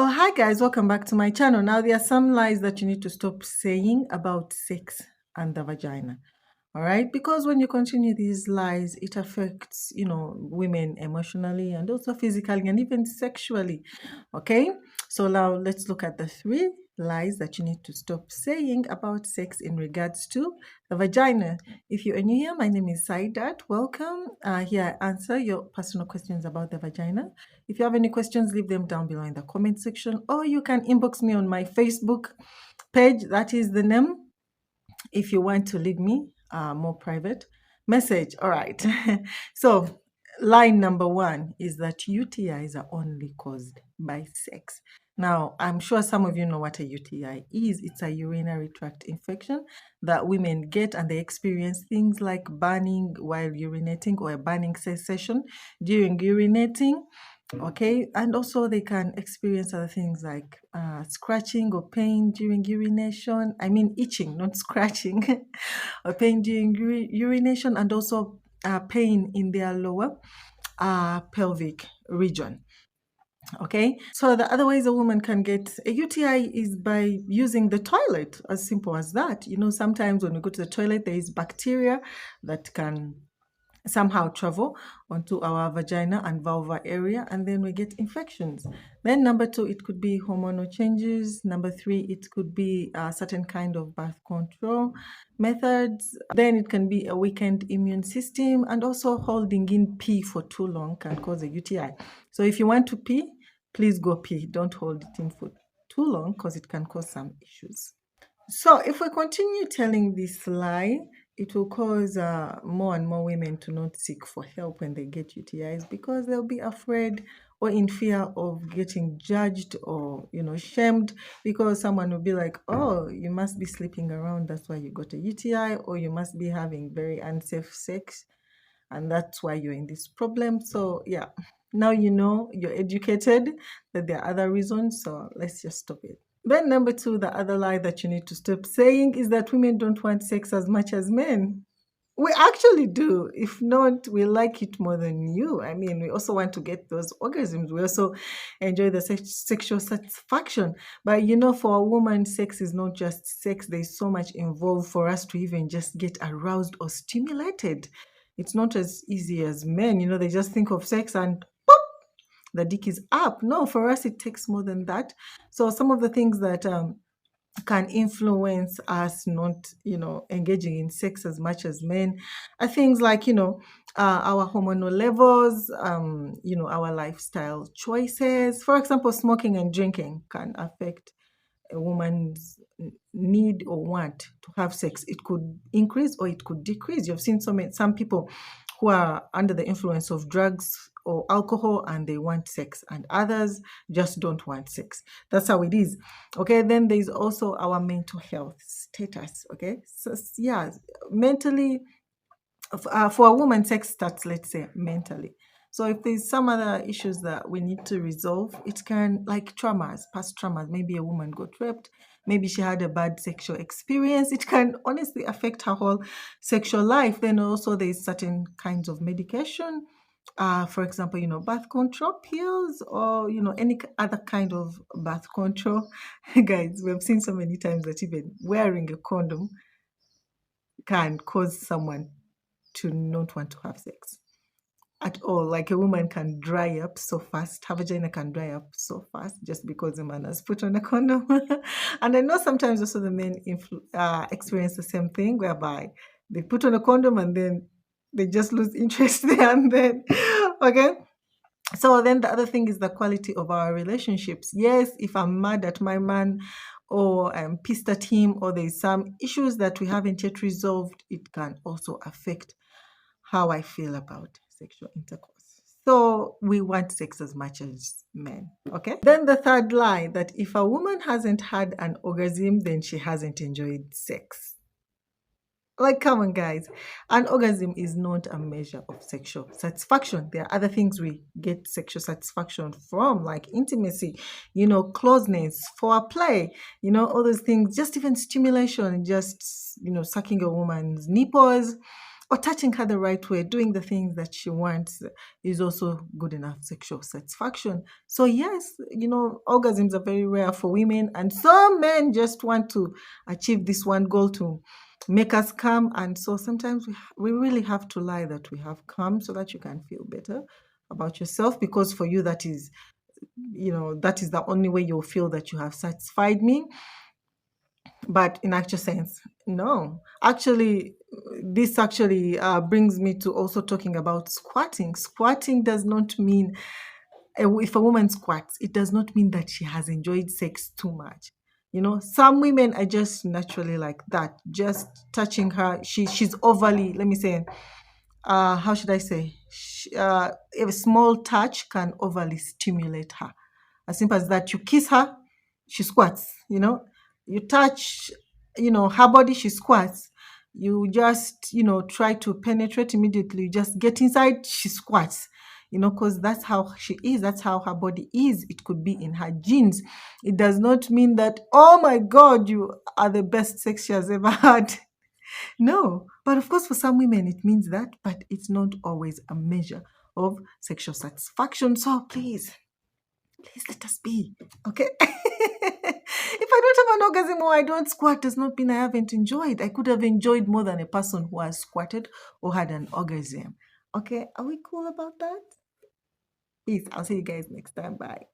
Oh, hi guys, welcome back to my channel. Now, there are some lies that you need to stop saying about sex and the vagina. All right, because when you continue these lies, it affects, women emotionally and also physically and even sexually. Okay, so now let's look at the three lies that you need to stop saying about sex in regards to the vagina. If you're new here, my name is Saidat. Welcome. Here I answer your personal questions about the vagina. If you have any questions, leave them down below in the comment section, or you can inbox me on my Facebook page. That is the name. If you want to leave me a more private message. All right. So, line number one is that UTIs are only caused by sex. Now, I'm sure some of you know what a UTI is. It's a urinary tract infection that women get, and they experience things like burning while urinating or a burning sensation during urinating. Okay, and also they can experience other things like scratching or pain during urination. I mean, itching, not scratching, or pain during urination, and also pain in their lower pelvic region. Okay, so the other ways a woman can get a UTI is by using the toilet, as simple as that. Sometimes when we go to the toilet, there is bacteria that can somehow travel onto our vagina and vulva area, and then we get infections. Then number two, it could be hormonal changes. Number three, it could be a certain kind of birth control methods. Then it can be a weakened immune system, and also holding in pee for too long can cause a UTI. So if you want to pee, please go pee. Don't hold it in for too long because it can cause some issues. So if we continue telling this lie, it will cause more and more women to not seek for help when they get UTIs, because they'll be afraid or in fear of getting judged or shamed, because someone will be like, oh, you must be sleeping around, that's why you got a UTI, or you must be having very unsafe sex and that's why you're in this problem. So yeah, now you're educated that there are other reasons, so let's just stop it. Then number two, the other lie that you need to stop saying is that women don't want sex as much as men. We actually do. If not, we like it more than you. I mean, we also want to get those orgasms. We also enjoy the sexual satisfaction. But for a woman, sex is not just sex. There's so much involved for us to even just get aroused or stimulated. It's not as easy as men. They just think of sex and the dick is up. No, for us, it takes more than that. So some of the things that can influence us not, engaging in sex as much as men are things like, our hormonal levels, our lifestyle choices. For example, smoking and drinking can affect a woman's need or want to have sex. It could increase or it could decrease. You've seen some people who are under the influence of drugs or alcohol and they want sex, and others just don't want sex. That's how it is. Okay, then there's also our mental health status. Okay, so yeah, mentally, for a woman, sex starts, let's say, mentally. So if there's some other issues that we need to resolve, it can, like traumas, past traumas. Maybe a woman got raped, maybe she had a bad sexual experience. It can honestly affect her whole sexual life. Then also there's certain kinds of medication. For example, birth control pills, or any other kind of birth control. Guys, we've seen so many times that even wearing a condom can cause someone to not want to have sex at all. Like a woman can dry up so fast, her vagina can dry up so fast just because a man has put on a condom. And I know sometimes also the men experience the same thing, whereby they put on a condom and then they just lose interest there and then. Okay. So then the other thing is the quality of our relationships. Yes, if I'm mad at my man, or I'm pissed at him, or there's some issues that we haven't yet resolved, it can also affect how I feel about sexual intercourse. So we want sex as much as men, okay? Then the third lie, that if a woman hasn't had an orgasm, then she hasn't enjoyed sex. Like, come on, guys. An orgasm is not a measure of sexual satisfaction. There are other things we get sexual satisfaction from, like intimacy, closeness, foreplay, all those things, just even stimulation, just, sucking a woman's nipples, or touching her the right way, doing the things that she wants is also good enough sexual satisfaction. So yes, orgasms are very rare for women, and some men just want to achieve this one goal to make us come. And so sometimes we really have to lie that we have come so that you can feel better about yourself, because for you that is that is the only way you'll feel that you have satisfied me. But in actual sense, no. Actually, this actually brings me to also talking about squatting. Squatting does not mean, if a woman squats, it does not mean that she has enjoyed sex too much. Some women are just naturally like that. Just touching her, she's overly, let me say, how should I say? A small touch can overly stimulate her. As simple as that. You kiss her, she squats. You touch, her body, she squats. You just, try to penetrate immediately. You just get inside, she squats. Because that's how she is. That's how her body is. It could be in her genes. It does not mean that, oh my God, you are the best sex she has ever had. No, but of course, for some women, it means that, but it's not always a measure of sexual satisfaction. So please let us be, okay? If I don't have an orgasm or I don't squat, does not mean I haven't enjoyed. I could have enjoyed more than a person who has squatted or had an orgasm. Okay, are we cool about that? Peace. I'll see you guys next time. Bye.